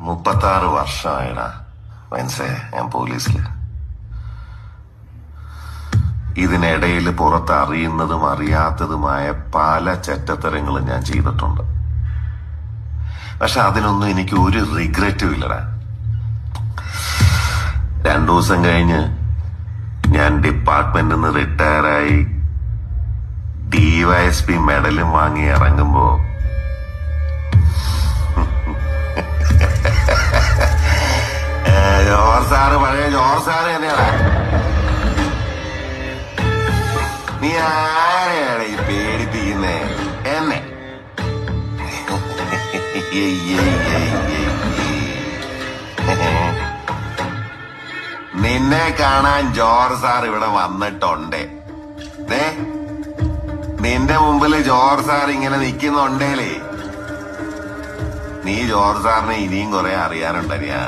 36 വർഷമായിടാ മനസ്സേ ഞാൻ പോലീസില്. ഇതിനിടയിൽ പുറത്തറിയുന്നതും അറിയാത്തതുമായ പല ചെറ്റത്തരങ്ങളും ഞാൻ ചെയ്തിട്ടുണ്ട്. പക്ഷെ അതിനൊന്നും എനിക്ക് ഒരു റിഗ്രറ്റും ഇല്ലടാ. 2 ദിവസം കഴിഞ്ഞ് ഞാൻ ഡിപ്പാർട്ട്മെന്റിൽ നിന്ന് റിട്ടയറായി DYSP മെഡലും വാങ്ങി ഇറങ്ങുമ്പോ ജോർജ് സാറ് പഴയ ജോർജ് സാറ് തന്നെയാണ്. നീ ആരെയാണ് ഈ പേടിപ്പിക്കുന്നേ? എന്നെ നിന്നെ കാണാൻ ജോർജ് സാർ ഇവിടെ വന്നിട്ടുണ്ട്. നിന്റെ മുമ്പില് ജോർജ് സാർ ഇങ്ങനെ നിക്കുന്നുണ്ടേലേ നീ ജോർജ് സാറിനെ ഇനിയും കുറെ അറിയാനുണ്ടറിയാ.